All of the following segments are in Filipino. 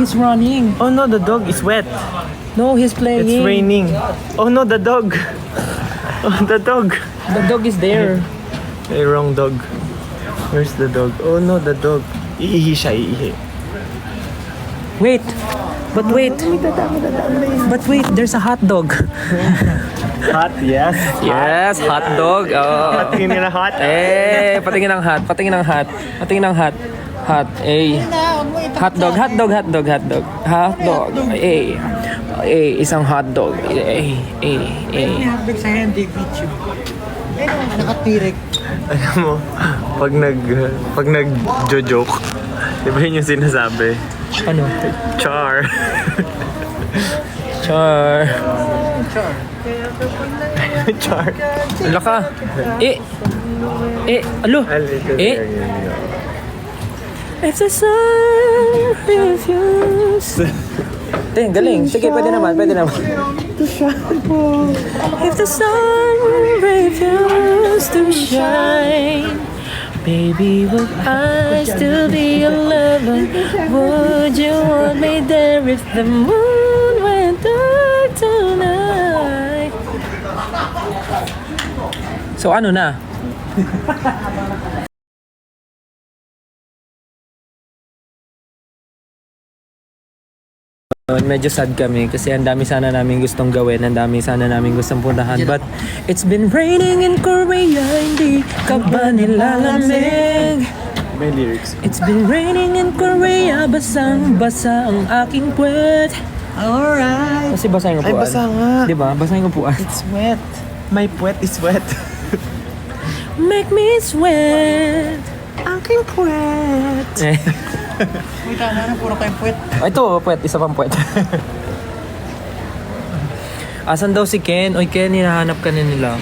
He's running. Oh no, the dog is wet. No, he's playing. It's raining. Oh no, the dog. Oh, the dog. The dog is there. Hey, wrong dog. Where's the dog? Oh no, the dog. Iihi siya, iihi. Wait. But wait. But wait, there's a hot dog. Hot, yes. Yes, hot dog. Oh. Patingin nila hot. Eh, patingin ang hot. Patingin ang hot. Patingin ang hot. Hot. Eh. Hot dog, hot dog, hot dog, hot dog. Hot dog. Eh. Eh, isang hot dog. Eh, Hotdog sa hindi video. Nakatirik. Alam mo, pag nag-joke, di ba yun yung sinasabi? Ano? Char. Char. Char. Ala ka. Alo. If the sun refuse. Galing. Sige, pwede naman. If the sun refuse to shine, baby, would I still be your lover? Would you want me there if the moon went dark tonight? So ano na? Medyo sad kami kasi ang dami sana namin gustong gawin, ang dami sana namin gustong puntahan. But it's been raining in Korea, hindi ka ba nilalamig? May lyrics. It's been raining in Korea, basang-basa ang aking puwet. Alright. Kasi basa yung Ay, upuan. basa nga. Diba? Basa yung upuan. It's wet. My puwet is wet. Make me sweat. Aking puwet. Uy, tama na, puro kayong puwet. Ito, puwet. Isa pang puwet. Asan daw si Ken? Oy, Ken, hinahanap ka na nila.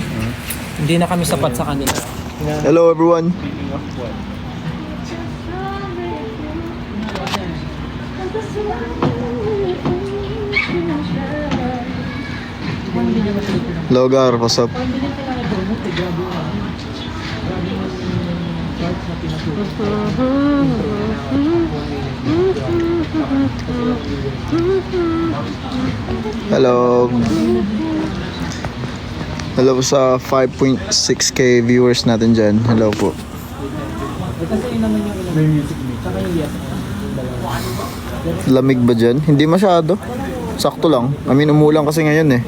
Hindi na kami sapat sa kanila. Hello everyone. Logar, what's up? Hello. Hello sa 5.6k viewers natin dyan. Hello po. Lamig ba dyan? Hindi masyado. Sakto lang. I mean, umulan kasi ngayon eh.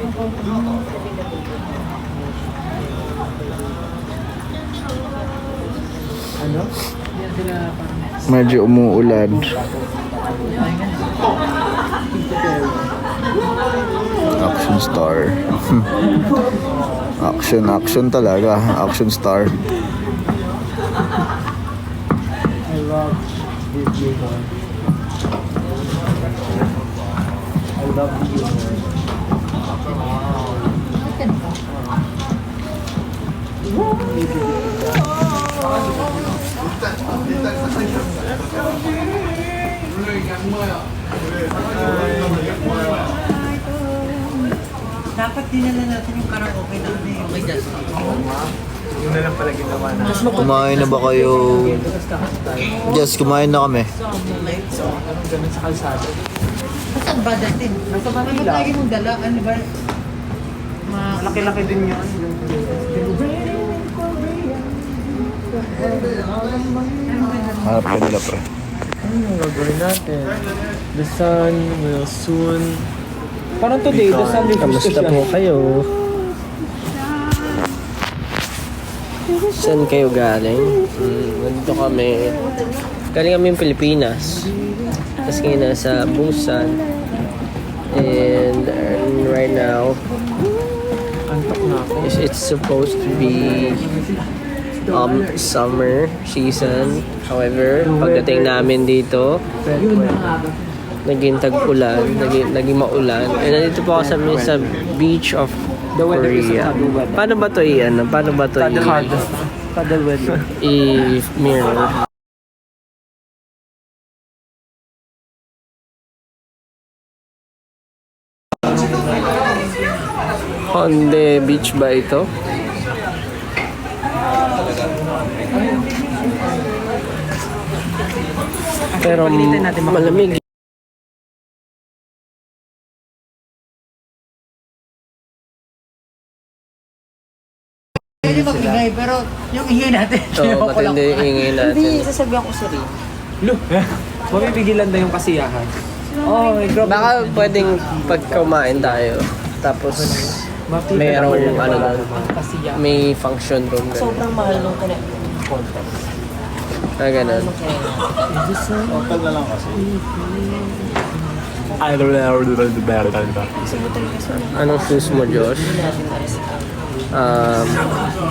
Medyo umuulan. Action star. Action talaga. Action star. Dapat dinala natin yung karaoke na ano yung kay Justin. Yun na lang pala ginawa na. Kumain na ba kayo? Just kumain na kami. Ganun sa kalsada. Saan ba datin? Nasa Ano Manila. lagi mong dala? Ano ba? Laki-laki din yun. Hanap ka nila pre. Ano yung gagawin natin? The sun will soon... Parang today, the sun refused to Kamusta po shine. kayo? Saan kayo galing? Nandito kami. Galing kami ng Pilipinas. Tapos ngayon nasa Busan. And right now, Antok na ako. it's supposed to be summer season. However, pagdating namin dito, naging tag-ulan, naging maulan. And nandito po ako sa beach of Korea. Paano ba to Paano ba to Paddle weather. i-mirror? Honda Beach ba ito? Pero malamig Pwede mag-ingay, pero yung ingay natin. Oo, matindi yung ingay natin. Hindi, sasabihan ko si Rin. Mapipigilan na yung kasiyahan. Oh, Baka pwedeng pagkumain tayo. Tapos, mayroong ano doon. May function room. Ganun. Sobrang mahal nung content. Ganun. Hotel na lang kasi. Anong shoes mo, Josh?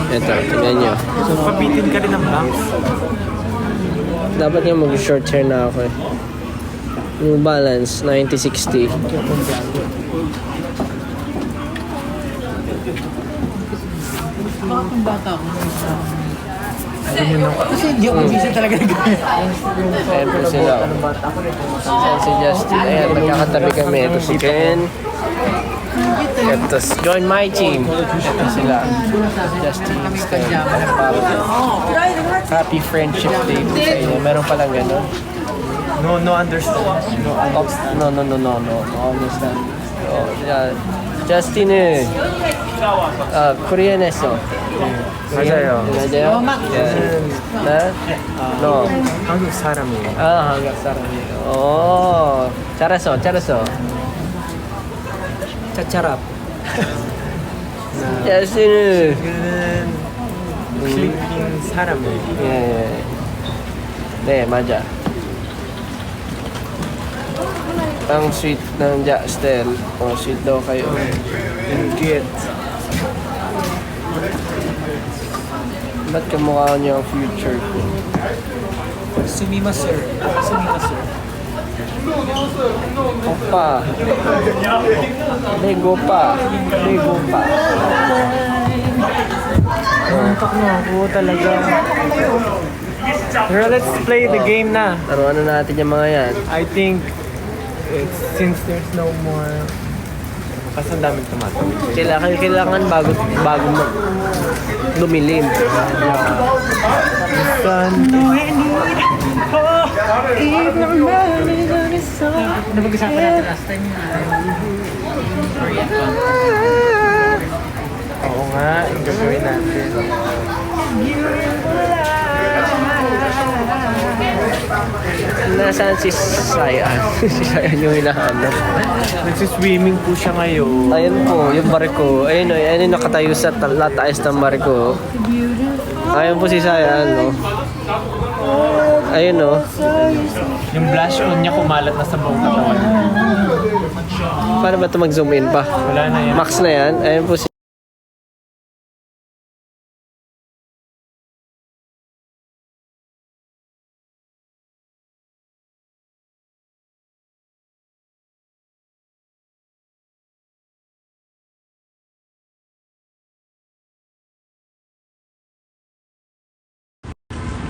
Ito, tingnan nyo. So, pabitin ka rin ng bank. Dapat nga mag-short hair na ako eh. New Balance, 9060. Bakit yung bata ako? Kasi hindi ako busy talaga nag-gaya. Ayan po sila. Ayan si Justin. Ayan, magkakatabi kami. Ito si Ken. Ito, join my team. Ito sila. Justin, Stan, Happy Friendship Day po sa inyo. Meron palang gano'n. No understand. No. Understand. Oh, yeah. Justin eh. Koreanes요. 맞아요. 맞아요? 네? No. 한국 사람이에요. 한국 사람이에요. 오, 잘했어. 차차랍. justin은 그는 필리핀 사람이에요. 예. 네, 맞아. Ang sweet ng Justin. Oh, sweet daw kayo. Cute. Ba't kamukha niyo ang future ko? Sumimasu. Opa. Lego pa. Antok na ako talaga. Girl, let's play the game na. Taruan na natin yung mga yan. I think since there's no more kasi ang daming tumatawid. Kailangan bago lumilim. Napag-usapan natin last time yung Oo nga, yung gagawin natin. Nasaan si Sayan? Si Sayan yung hinahanap. Nagsiswimming po siya ngayon. Ayun po, yung barko. Ayun yung nakatayo sa lataas ng barko. Ayun po si Sayan, no? Ayun, no? Yung blush on niya kumalat na sa buong katawan. Paano ba ito mag-zoom in pa? Wala na yan. Max na yan. Ayun po si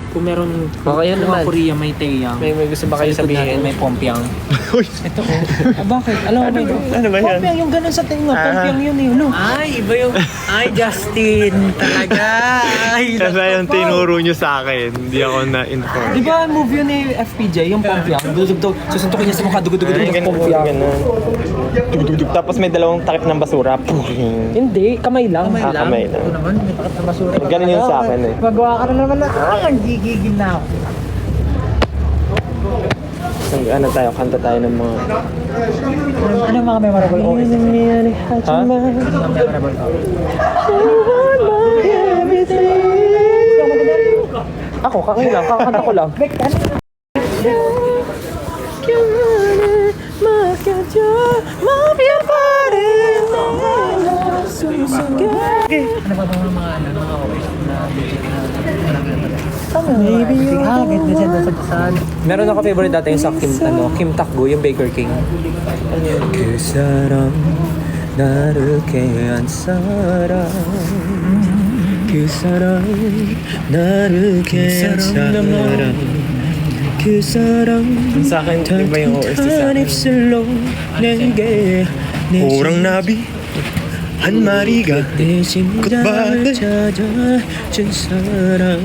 Kung meron Okay yun naman. Korea may teyang. may gusto ba kayo sabihin? May pompiang. Ito ko. Bakit? Alam mo ba yun? Ano ba yan? Pompiang yung ganun sa tinga. Pompiang yun eh. No? Ay, iba yung... Ay, Justin. Talaga. Ay, Kasi yung tinuro nyo sa akin, hindi ako na-inform. Di ba movie yun ni FPJ, yung pompiang? Dugdug, susuntukin niya sa mukha, dugdug yung pompiang. Dugdug. Tapos may dalawang takip ng basura. Puring. Hindi, kamay lang. Kamay lang. Ito naman, may takot na basura. Ganun yun sa akin eh. Magawa ka na naman na, ang gigigil na ako. Ano tayo, kanta tayo ng mga... Ano yung mga memorable OST? Ha? Ano yung memorable OST? Ako, kakanta ko lang. Ano ba bang mga OST na music na maybe you ganda siya doon sa basan. Meron ako favorite dati yung sa Kim Takgo, yung Baker King. 그 사람 나를 깨한 사람 그 사람 나를 깨한 사람 그 사람 sa akin, iba yung OST sa akin. 입술로 내게 오랑 나비 한 마리가 내 심장을 찾아준 사람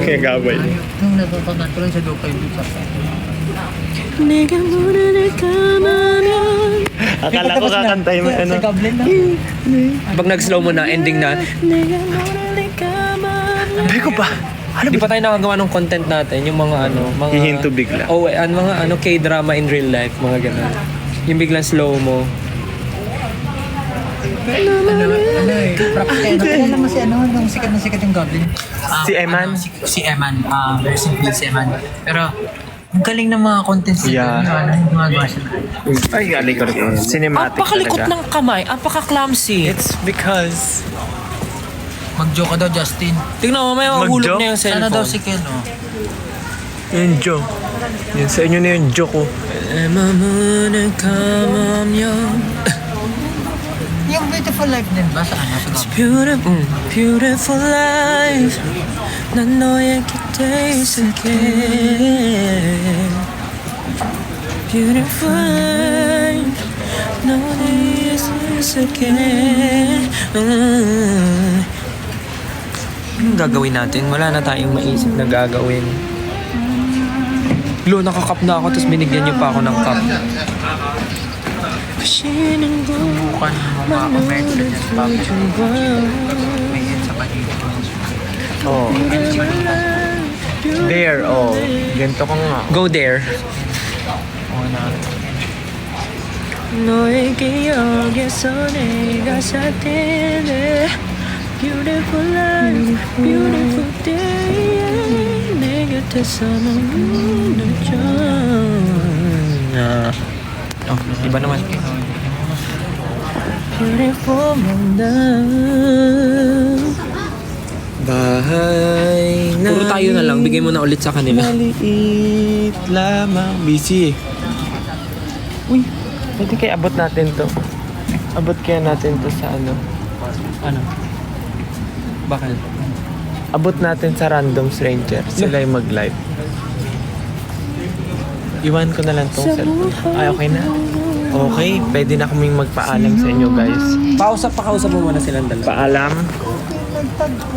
kaya gabay Nung natutunan ko lang sa Dukay Beach. 내가 문을 감으면 Akala ko kakanta yung ano. Sa goblin na. Pag nag-slow mo na, ending na. Beko pa. Hindi pa tayo nakagawa ng content natin, yung mga ano, mga... Hihinto bigla. Oh, mga ano, K-drama in real life, mga ganun. Yung biglang slow mo. Nakilala mo si ano, nung sikat na sikat yung goblin. Si Eman? Si Eman, very simple si Eman. Pero, ang galing ng mga contents niya. Yeah. Yung gumagawa siya. Ay, galing ko rin. Cinematic Apakalikot talaga. ng kamay, apaka-clumsy. It's because... Mag-joke ka daw, Justin. Tingnan mo, may Mag-joke? mahulog na yung cellphone. Sana daw si Ken, oh. Yung joke. Yun sa inyo na yung joke ko. Yung Beautiful Life din ba? Sa ano? Sa goblin? Beautiful, beautiful life. 난 너의 곁에 있을게. Beautiful life. 너의 있을게. Anong gagawin natin? Wala na tayong maisip na gagawin. Lo, nakakap na ako, tapos binigyan niyo pa ako ng cup. Subukan mo mga commercial yan. May hit sa balito. Oh. There, oh. Ganito ka nga. Go there. 너에게 여기서 내가 살 때는 Beautiful life, beautiful day 내 곁에서 머무르죠. Iba naman. Beautiful love. Bahay na Puro tayo na lang, bigay mo na ulit sa kanila. maliit lamang. Busy. Uy, pwede kaya abot natin to. Abot kaya natin to sa ano. Ano? Bakit? Abot natin sa random stranger. Sila yung mag-live. Iwan ko na lang tong cellphone. Ay, okay na. Okay, pwede na kaming magpaalam sa inyo, guys. Pakausap mo muna silang dalawa. Paalam.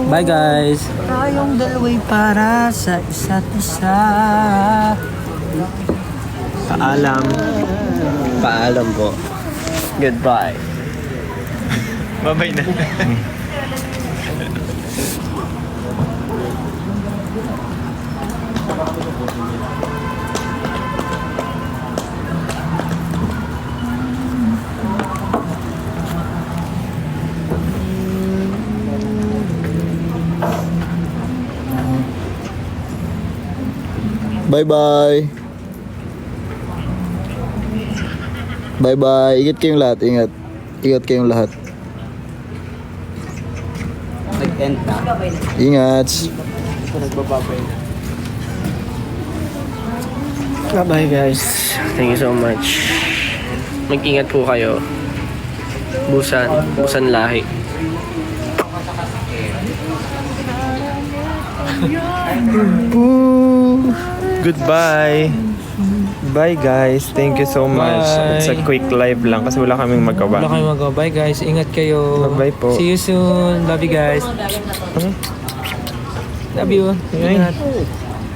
Bye guys! Tayong dalawa'y para sa isa't isa. Paalam. Paalam po. Goodbye. Bye-bye na. Bye-bye. Bye-bye. Ingat kayong lahat. Ingat. Ingat kayong lahat. Nag-end na. Ingat. Bye guys. Thank you so much. Mag-ingat po kayo. Busan lahi. Goodbye. Bye guys. Thank you so much. Bye. It's a quick live lang kasi wala kaming magawa. Wala kayong magawa. Bye guys. Ingat kayo. Bye-bye po. See you soon. Love you guys. Love you. Ay. Ingat.